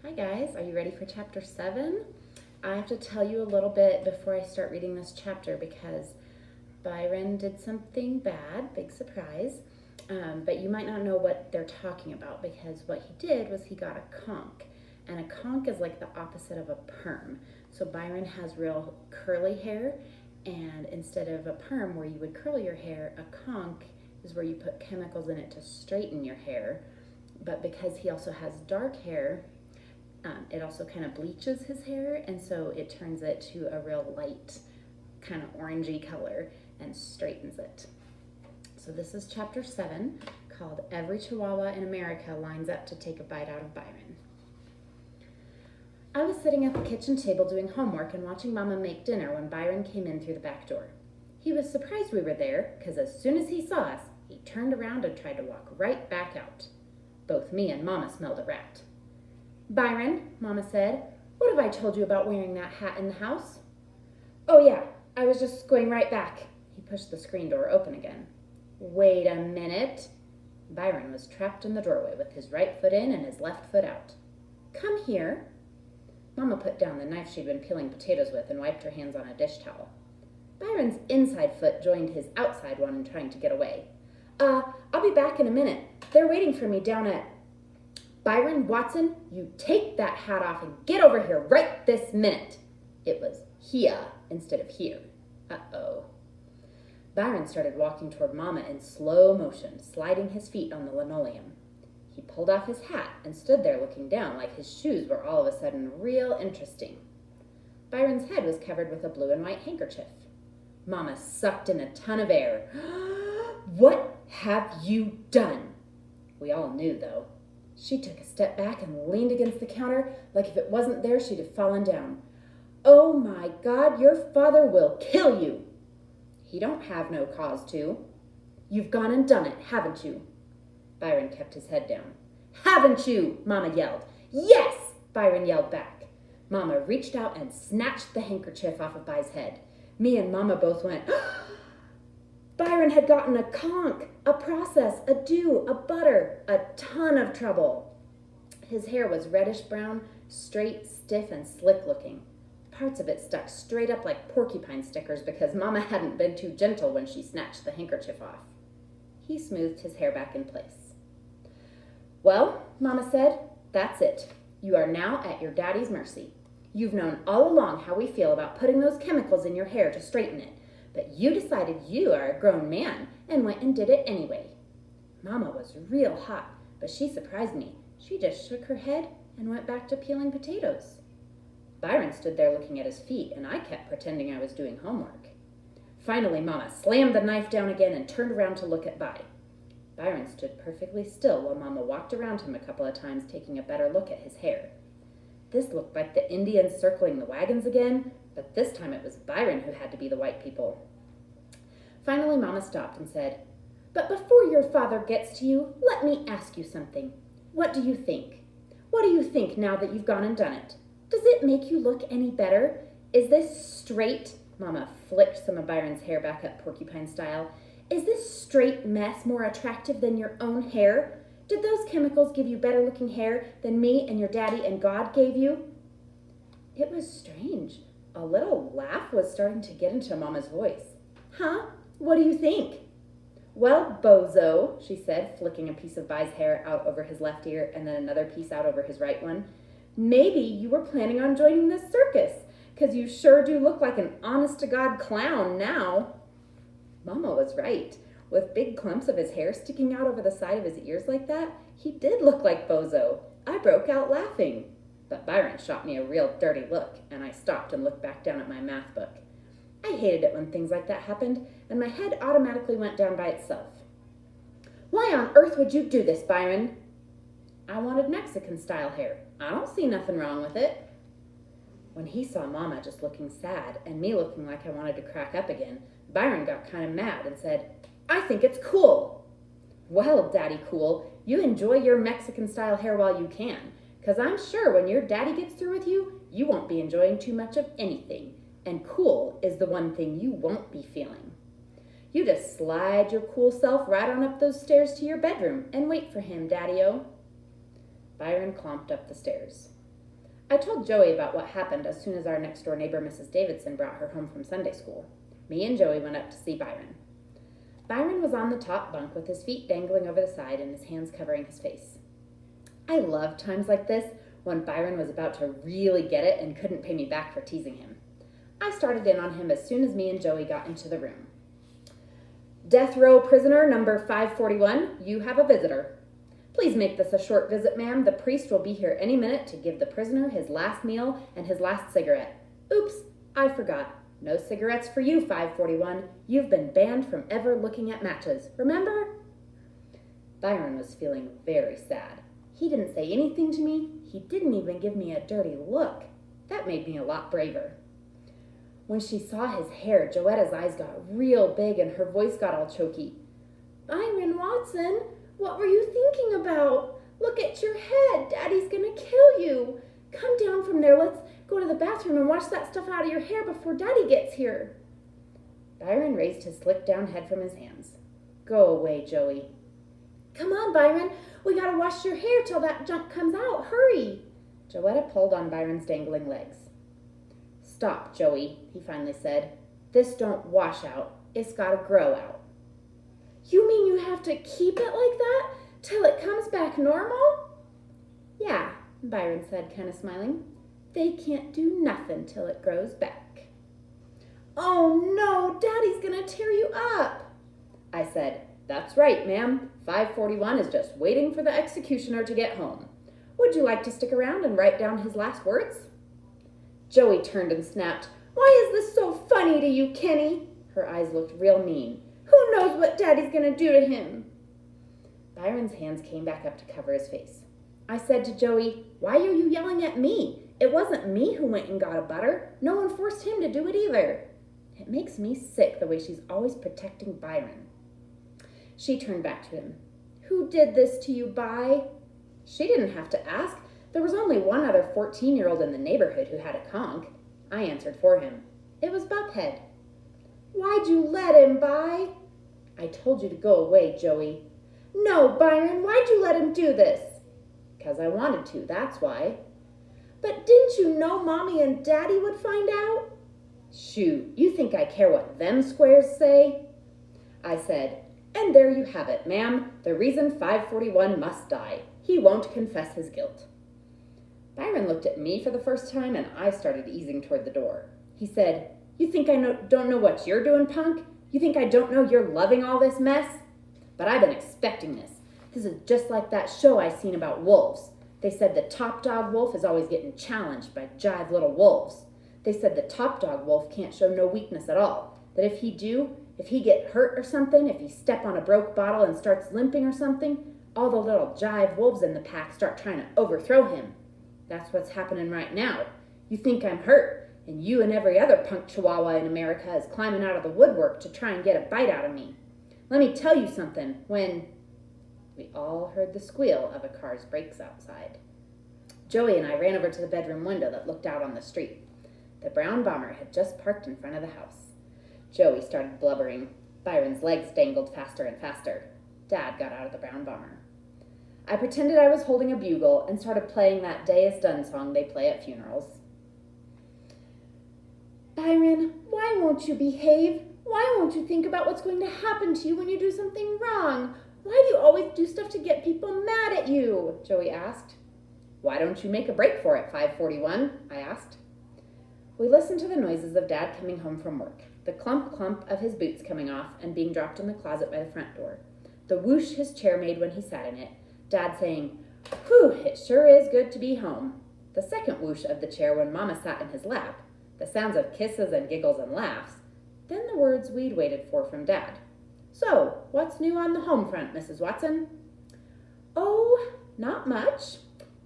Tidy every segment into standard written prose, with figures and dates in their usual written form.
Hi guys, are you ready for chapter 7? I have to tell you a little bit before I start reading this chapter because Byron did something bad, big surprise, but you might not know what they're talking about because what he did was he got a conch, and a conch is like the opposite of a perm. So Byron has real curly hair, and instead of a perm where you would curl your hair, a conch is where you put chemicals in it to straighten your hair. But because he also has dark hair, it also kind of bleaches his hair, and so it turns it to a real light, kind of orangey color and straightens it. So this is chapter 7, called Every Chihuahua in America Lines Up to Take a Bite Out of Byron. I was sitting at the kitchen table doing homework and watching Mama make dinner when Byron came in through the back door. He was surprised we were there, because as soon as he saw us, he turned around and tried to walk right back out. Both me and Mama smelled a rat. "Byron," Mama said, "what have I told you about wearing that hat in the house?" "Oh yeah, I was just going right back." He pushed the screen door open again. "Wait a minute." Byron was trapped in the doorway with his right foot in and his left foot out. "Come here." Mama put down the knife she'd been peeling potatoes with and wiped her hands on a dish towel. Byron's inside foot joined his outside one in trying to get away. I'll be back in a minute. They're waiting for me down at..." "Byron Watson, you take that hat off and get over here right this minute." It was here instead of here. Uh-oh. Byron started walking toward Mama in slow motion, sliding his feet on the linoleum. He pulled off his hat and stood there looking down like his shoes were all of a sudden real interesting. Byron's head was covered with a blue and white handkerchief. Mama sucked in a ton of air. "What have you done?" We all knew, though. She took a step back and leaned against the counter like if it wasn't there she'd have fallen down. "Oh my God, your father will kill you." "He don't have no cause to." "You've gone and done it, haven't you?" Byron kept his head down. "Haven't you?" Mama yelled. "Yes!" Byron yelled back. Mama reached out and snatched the handkerchief off of By's head. Me and Mama both went, Byron had gotten a conch, a process, a dew, a butter, a ton of trouble. His hair was reddish-brown, straight, stiff, and slick-looking. Parts of it stuck straight up like porcupine stickers because Mama hadn't been too gentle when she snatched the handkerchief off. He smoothed his hair back in place. "Well," Mama said, "that's it. You are now at your daddy's mercy. You've known all along how we feel about putting those chemicals in your hair to straighten it. But you decided you are a grown man and went and did it anyway." Mama was real hot, but she surprised me. She just shook her head and went back to peeling potatoes. Byron stood there looking at his feet, and I kept pretending I was doing homework. Finally, Mama slammed the knife down again and turned around to look at By. Byron stood perfectly still while Mama walked around him a couple of times, taking a better look at his hair. This looked like the Indians circling the wagons again, but this time it was Byron who had to be the white people. Finally, Mama stopped and said, "But before your father gets to you, let me ask you something. What do you think? What do you think now that you've gone and done it? Does it make you look any better? Is this straight..." Mama flicked some of Byron's hair back up porcupine style. "Is this straight mess more attractive than your own hair? Did those chemicals give you better looking hair than me and your daddy and God gave you?" It was strange. A little laugh was starting to get into Mama's voice. "Huh? What do you think?" "Well, bozo," she said, flicking a piece of By's hair out over his left ear and then another piece out over his right one, "maybe you were planning on joining this circus, 'cause you sure do look like an honest-to-God clown now." Mama was right. With big clumps of his hair sticking out over the side of his ears like that, he did look like bozo. I broke out laughing. But Byron shot me a real dirty look, and I stopped and looked back down at my math book. I hated it when things like that happened, and my head automatically went down by itself. "Why on earth would you do this, Byron?" "I wanted Mexican-style hair. I don't see nothing wrong with it." When he saw Mama just looking sad and me looking like I wanted to crack up again, Byron got kind of mad and said, "I think it's cool." "Well, Daddy Cool, you enjoy your Mexican-style hair while you can, 'cause I'm sure when your daddy gets through with you, you won't be enjoying too much of anything, and cool is the one thing you won't be feeling. You just slide your cool self right on up those stairs to your bedroom and wait for him, Daddy-O." Byron clomped up the stairs. I told Joey about what happened as soon as our next-door neighbor, Mrs. Davidson, brought her home from Sunday school. Me and Joey went up to see Byron. Byron was on the top bunk with his feet dangling over the side and his hands covering his face. I loved times like this when Byron was about to really get it and couldn't pay me back for teasing him. I started in on him as soon as me and Joey got into the room. Death row prisoner number 541, you have a visitor. Please make this a short visit, ma'am. The priest will be here any minute to give the prisoner his last meal and his last cigarette. Oops, I forgot. No cigarettes for you, 541. You've been banned from ever looking at matches, remember? Byron was feeling very sad. He didn't say anything to me. He didn't even give me a dirty look. That made me a lot braver. When she saw his hair, Joetta's eyes got real big and her voice got all choky. Byron Watson, what were you thinking about? Look at your head. Daddy's gonna kill you. Come down from there. Let's go to the bathroom and wash that stuff out of your hair before Daddy gets here. Byron raised his slick down head from his hands. Go away, Joey. Come on, Byron. We gotta wash your hair till that junk comes out. Hurry. Joetta pulled on Byron's dangling legs. Stop, Joey, he finally said. This don't wash out. It's gotta grow out. You mean you have to keep it like that till it comes back normal? Yeah, Byron said, kind of smiling. They can't do nothing till it grows back. Oh no, Daddy's gonna tear you up. I said, that's right, ma'am. 541 is just waiting for the executioner to get home. Would you like to stick around and write down his last words? Joey turned and snapped, Why is this so funny to you, Kenny? Her eyes looked real mean. Who knows what Daddy's gonna do to him? Byron's hands came back up to cover his face. I said to Joey, Why are you yelling at me? It wasn't me who went and got a butter. No one forced him to do it either. It makes me sick the way she's always protecting Byron. She turned back to him. Who did this to you, By? She didn't have to ask. There was only one other 14-year-old in the neighborhood who had a conch. I answered for him. It was Buckhead. Why'd you let him, By? I told you to go away, Joey. No, Byron, why'd you let him do this? 'Cause I wanted to, that's why. But didn't you know Mommy and Daddy would find out? Shoot, you think I care what them squares say? I said, and there you have it, ma'am. The reason 541 must die. He won't confess his guilt. Byron looked at me for the first time, and I started easing toward the door. He said, You think I don't know what you're doing, punk? You think I don't know you're loving all this mess? But I've been expecting this. This is just like that show I seen about wolves. They said the top dog wolf is always getting challenged by jive little wolves. They said the top dog wolf can't show no weakness at all. That if he get hurt or something, if he step on a broke bottle and starts limping or something, all the little jive wolves in the pack start trying to overthrow him. That's what's happening right now. You think I'm hurt, and you and every other punk chihuahua in America is climbing out of the woodwork to try and get a bite out of me. Let me tell you something, when... We all heard the squeal of a car's brakes outside. Joey and I ran over to the bedroom window that looked out on the street. The brown bomber had just parked in front of the house. Joey started blubbering. Byron's legs dangled faster and faster. Dad got out of the brown bomber. I pretended I was holding a bugle and started playing that Day is Done song they play at funerals. Byron, why won't you behave? Why won't you think about what's going to happen to you when you do something wrong? Why do you always do stuff to get people mad at you? Joey asked. Why don't you make a break for it, 541? I asked. We listened to the noises of Dad coming home from work, the clump of his boots coming off and being dropped in the closet by the front door, the whoosh his chair made when he sat in it, Dad saying, Whew, it sure is good to be home. The second whoosh of the chair when Mama sat in his lap, the sounds of kisses and giggles and laughs, then the words we'd waited for from Dad. So, what's new on the home front, Mrs. Watson? Oh, not much.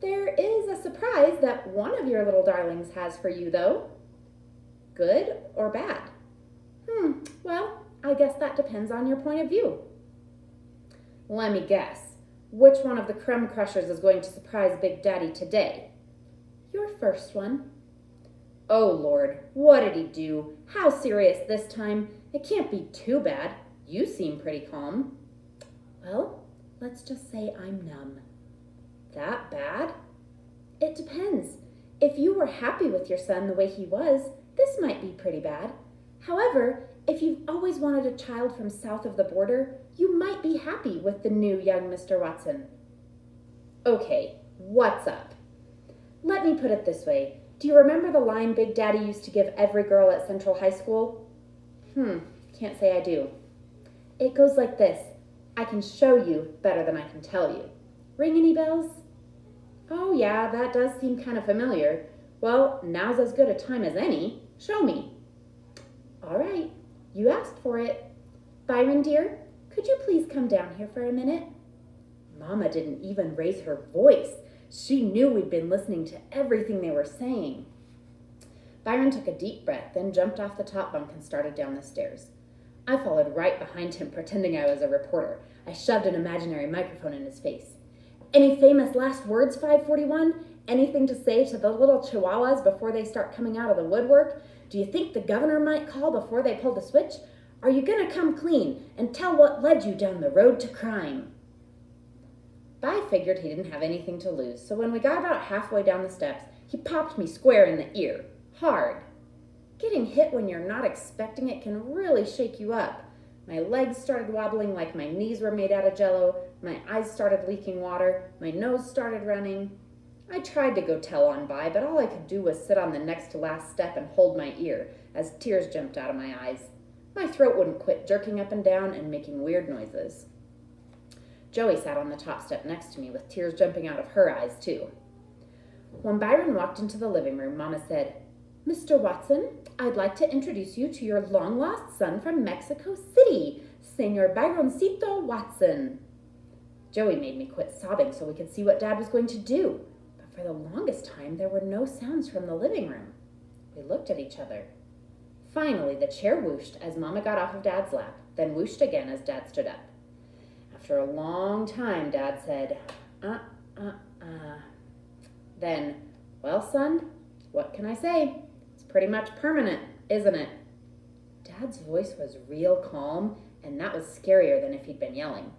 There is a surprise that one of your little darlings has for you, though. Good or bad? Well, I guess that depends on your point of view. Let me guess. Which one of the crumb crushers is going to surprise Big Daddy today? Your first one. Oh, Lord, what did he do? How serious this time? It can't be too bad. You seem pretty calm. Well, let's just say I'm numb. That bad? It depends. If you were happy with your son the way he was, this might be pretty bad. However, if you've always wanted a child from south of the border, you might be happy with the new young Mr. Watson. Okay, what's up? Let me put it this way. Do you remember the line Big Daddy used to give every girl at Central High School? Can't say I do. It goes like this. I can show you better than I can tell you. Ring any bells? Oh yeah, that does seem kind of familiar. Well, now's as good a time as any. Show me. All right, you asked for it. Byron, dear, could you please come down here for a minute? Mama didn't even raise her voice. She knew we'd been listening to everything they were saying. Byron took a deep breath, then jumped off the top bunk and started down the stairs. I followed right behind him, pretending I was a reporter. I shoved an imaginary microphone in his face. Any famous last words, 541? Anything to say to the little chihuahuas before they start coming out of the woodwork? Do you think the governor might call before they pull the switch? Are you gonna come clean and tell what led you down the road to crime? Bi figured he didn't have anything to lose, so when we got about halfway down the steps, he popped me square in the ear. Hard. Getting hit when you're not expecting it can really shake you up. My legs started wobbling like my knees were made out of jello, my eyes started leaking water, my nose started running. I tried to go tell on Bi, but all I could do was sit on the next to last step and hold my ear as tears jumped out of my eyes. My throat wouldn't quit jerking up and down and making weird noises. Joey sat on the top step next to me with tears jumping out of her eyes, too. When Byron walked into the living room, Mama said, Mr. Watson, I'd like to introduce you to your long-lost son from Mexico City, Senor Byroncito Watson. Joey made me quit sobbing so we could see what Dad was going to do, but for the longest time there were no sounds from the living room. We looked at each other. Finally, the chair whooshed as Mama got off of Dad's lap, then whooshed again as Dad stood up. After a long time, Dad said, Then, well, son, what can I say? It's pretty much permanent, isn't it? Dad's voice was real calm, and that was scarier than if he'd been yelling.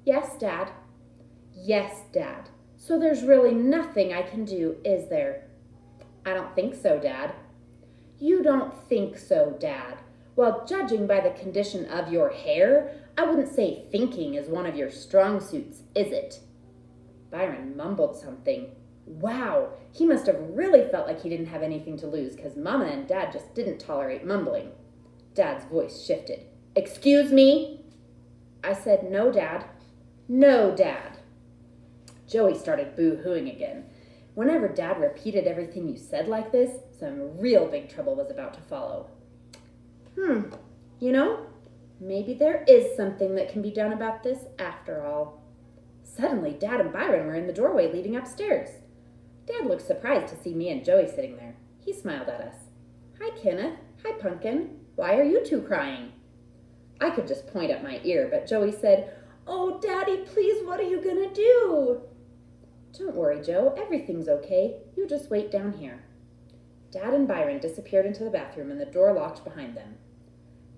Yes, Dad. Yes, Dad. So there's really nothing I can do, is there? I don't think so, Dad. You don't think so, Dad? Well, judging by the condition of your hair, I wouldn't say thinking is one of your strong suits, is it? Byron mumbled something. Wow, he must have really felt like he didn't have anything to lose because Mama and Dad just didn't tolerate mumbling. Dad's voice shifted. Excuse me? I said, no, Dad. No, Dad. Joey started boo-hooing again. Whenever Dad repeated everything you said like this, some real big trouble was about to follow. You know, maybe there is something that can be done about this after all. Suddenly, Dad and Byron were in the doorway leading upstairs. Dad looked surprised to see me and Joey sitting there. He smiled at us. Hi, Kenneth. Hi, Pumpkin. Why are you two crying? I could just point at my ear, but Joey said, Oh, Daddy, please, what are you gonna do? Don't worry, Joe. Everything's okay. You just wait down here. Dad and Byron disappeared into the bathroom and the door locked behind them.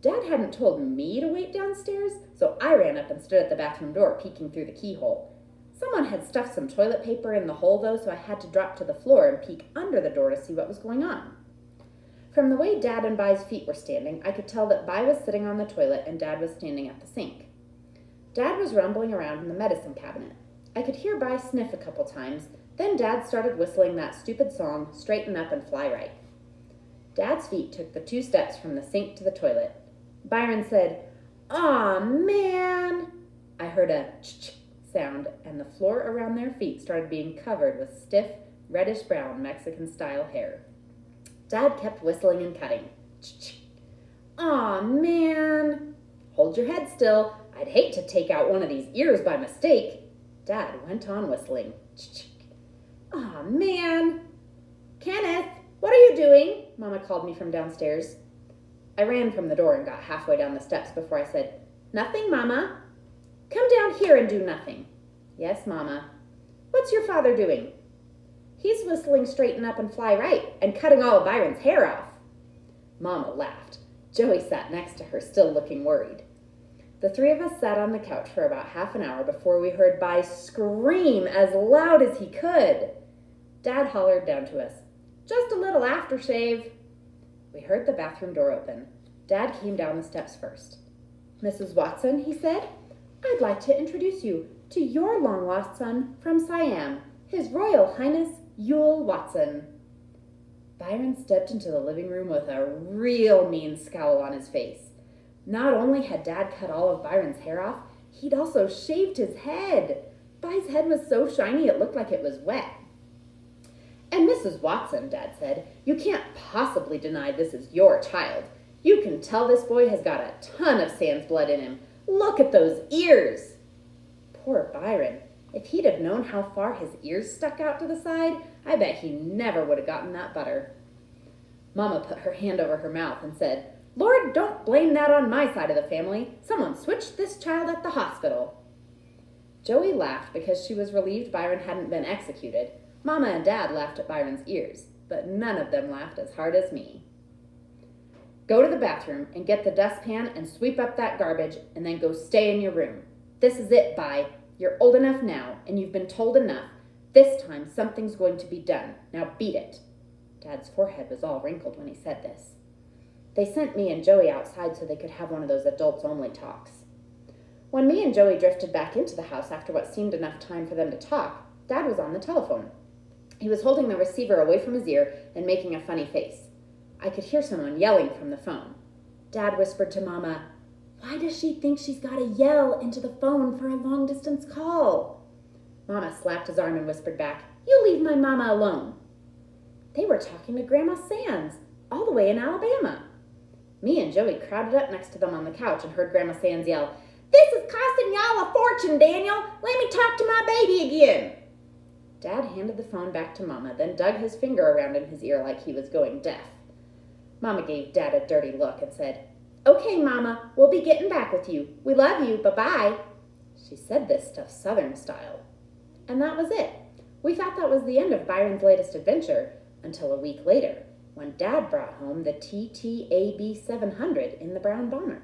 Dad hadn't told me to wait downstairs, so I ran up and stood at the bathroom door, peeking through the keyhole. Someone had stuffed some toilet paper in the hole, though, so I had to drop to the floor and peek under the door to see what was going on. From the way Dad and Bi's feet were standing, I could tell that Bi was sitting on the toilet and Dad was standing at the sink. Dad was rumbling around in the medicine cabinet. I could hear Bi sniff a couple times, then Dad started whistling that stupid song, Straighten Up and Fly Right. Dad's feet took the 2 steps from the sink to the toilet. Byron said, Aw, man! I heard a ch-ch sound, and the floor around their feet started being covered with stiff, reddish-brown Mexican-style hair. Dad kept whistling and cutting. Ch-ch. Aw, man! Hold your head still. I'd hate to take out one of these ears by mistake. Dad went on whistling. Ch-ch. Aw, man! Kenneth, what are you doing? Mama called me from downstairs. I ran from the door and got halfway down the steps before I said, Nothing, Mama. Come down here and do nothing. Yes, Mama. What's your father doing? He's whistling Straighten Up and Fly Right and cutting all of Byron's hair off. Mama laughed. Joey sat next to her, still looking worried. The 3 of us sat on the couch for about half an hour before we heard Bi scream as loud as he could. Dad hollered down to us, "Just a little aftershave." We heard the bathroom door open. Dad came down the steps first. "Mrs. Watson," he said, "I'd like to introduce you to your long-lost son from Siam, His Royal Highness Yule Watson." Byron stepped into the living room with a real mean scowl on his face. Not only had Dad cut all of Byron's hair off, he'd also shaved his head. By's head was so shiny it looked like it was wet. "And Mrs. Watson," Dad said, "you can't possibly deny this is your child. You can tell this boy has got a ton of Sans blood in him. Look at those ears." Poor Byron. If he'd have known how far his ears stuck out to the side, I bet he never would have gotten that butter. Mama put her hand over her mouth and said, "Lord, don't blame that on my side of the family. Someone switched this child at the hospital." Joey laughed because she was relieved Byron hadn't been executed. Mama and Dad laughed at Byron's ears, but none of them laughed as hard as me. "Go to the bathroom and get the dustpan and sweep up that garbage, and then go stay in your room. This is it, By. You're old enough now, and you've been told enough. This time something's going to be done. Now beat it." Dad's forehead was all wrinkled when he said this. They sent me and Joey outside so they could have one of those adults-only talks. When me and Joey drifted back into the house after what seemed enough time for them to talk, Dad was on the telephone. He was holding the receiver away from his ear and making a funny face. I could hear someone yelling from the phone. Dad whispered to Mama, "Why does she think she's got to yell into the phone for a long-distance call?" Mama slapped his arm and whispered back, "You leave my mama alone." They were talking to Grandma Sands, all the way in Alabama. Me and Joey crowded up next to them on the couch and heard Grandma Sands yell, "This is costing y'all a fortune, Daniel. Let me talk to my baby again." Dad handed the phone back to Mama, then dug his finger around in his ear like he was going deaf. Mama gave Dad a dirty look and said, "Okay, Mama, we'll be getting back with you. We love you. Bye-bye." She said this stuff Southern style. And that was it. We thought that was the end of Byron's latest adventure until a week later, when Dad brought home the TTAB 700 in the brown bomber.